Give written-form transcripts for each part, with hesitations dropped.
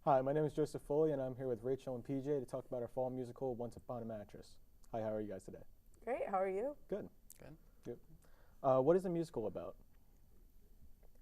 Hi, my name is Joseph Foley, and I'm here with Rachel and PJ to talk about our fall musical, Once Upon a Mattress. Hi, how are you guys today? Great, how are you? Good. Good. Good. What is the musical about?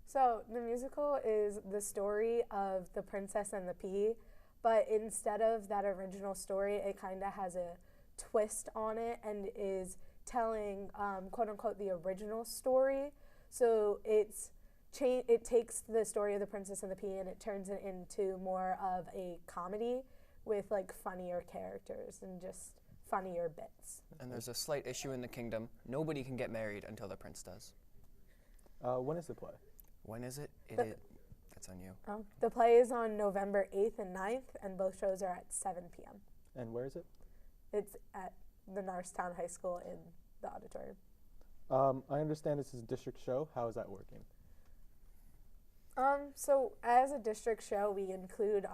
So, the musical is the story of the princess and the pea, but instead of that original story, it kind of has a twist on it and is telling, quote unquote, the original story. So, it takes the story of the princess and the pea and it turns it into more of a comedy with like funnier characters and just funnier bits. And there's a slight issue in the kingdom. Nobody can get married until the prince does. When is the play? When is it? That's on you. The play is on November 8th and 9th, and both shows are at 7 p.m. And where is it? It's at the NAHS Town High School in the auditorium. I understand this is a district show. How is that working? So as a district show, we include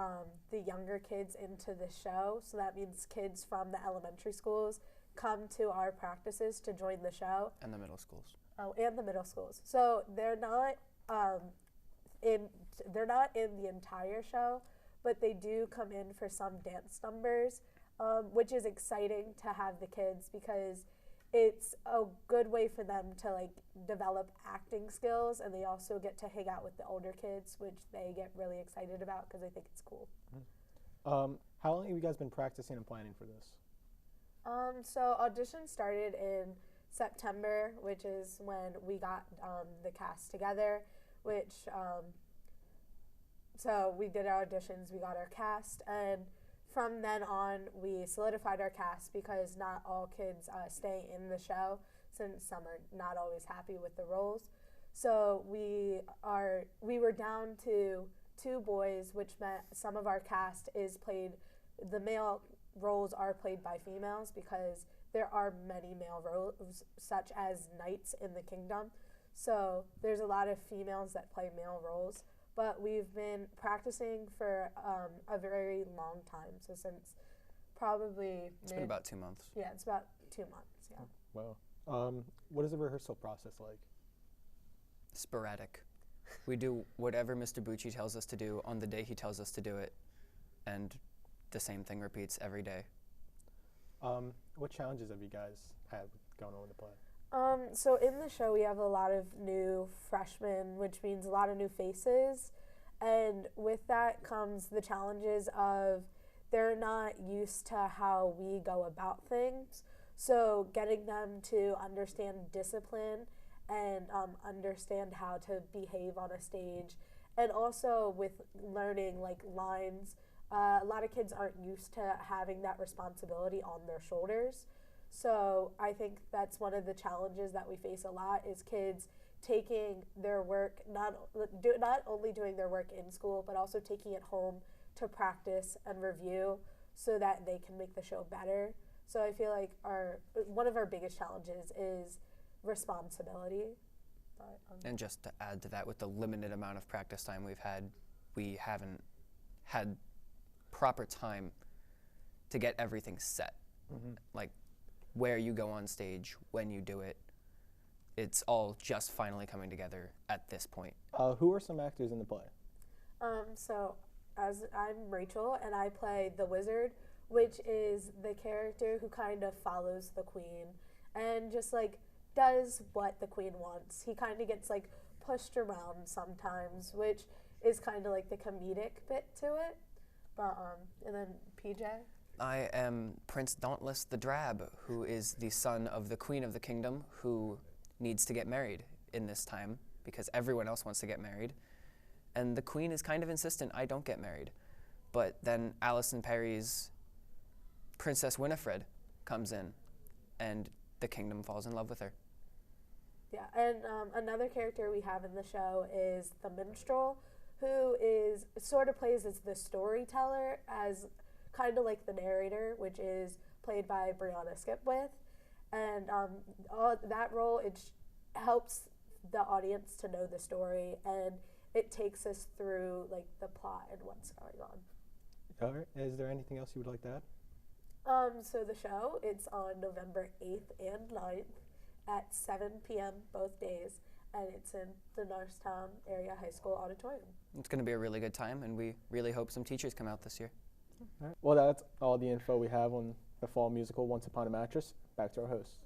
the younger kids into the show. So that means kids from the elementary schools come to our practices to join the show. And the middle schools. Oh, and the middle schools. So they're not in the entire show, but they do come in for some dance numbers, which is exciting to have the kids because it's a good way for them to like develop acting skills, and they also get to hang out with the older kids, which they get really excited about because they think it's cool. How long have you guys been practicing and planning for this? So auditions started in September, which is when we got the cast together, which so we did our auditions, we got our cast, and from then on we solidified our cast because not all kids stay in the show since some are not always happy with the roles. So we were down to 2 boys, which meant some of our cast is played, the male roles are played by females because there are many male roles such as knights in the kingdom. So there's a lot of females that play male roles, but we've been practicing for a very long time. So since probably It's been about 2 months. Yeah, it's about 2 months, yeah. Wow. What is the rehearsal process like? Sporadic. We do whatever Mr. Bucci tells us to do on the day he tells us to do it, and the same thing repeats every day. What challenges have you guys had going on with the play? So in the show we have a lot of new freshmen, which means a lot of new faces, and with that comes the challenges of they're not used to how we go about things. So getting them to understand discipline and understand how to behave on a stage, and also with learning like lines. A lot of kids aren't used to having that responsibility on their shoulders. So I think that's one of the challenges that we face a lot is kids taking their work, not only doing their work in school, but also taking it home to practice and review so that they can make the show better. So I feel like one of our biggest challenges is responsibility. But, And just to add to that, with the limited amount of practice time we've had, we haven't had proper time to get everything set. Like where you go on stage, when you do it, it's all just finally coming together at this point. Who are some actors in the play? So as I'm Rachel, and I play the wizard, which is the character who kind of follows the queen and just like does what the queen wants. He kind of gets like pushed around sometimes, which is kind of like the comedic bit to it. But and then PJ. I am Prince Dauntless the Drab, who is the son of the Queen of the Kingdom, who needs to get married in this time because everyone else wants to get married. And the Queen is kind of insistent I don't get married. But then Alison Perry's Princess Winifred comes in, and the kingdom falls in love with her. Yeah, and another character we have in the show is the minstrel, who is sort of plays as the storyteller, as kind of like the narrator, which is played by Brianna Skipwith. And that role, it helps the audience to know the story, and it takes us through like the plot and what's going on. All right. Is there anything else you would like to add? So the show, it's on November 8th and 9th at 7 p.m. both days, and it's in the Norristown Area High School auditorium. It's going to be a really good time, and we really hope some teachers come out this year. All right. Well, that's all the info we have on the fall musical Once Upon a Mattress. Back to our host.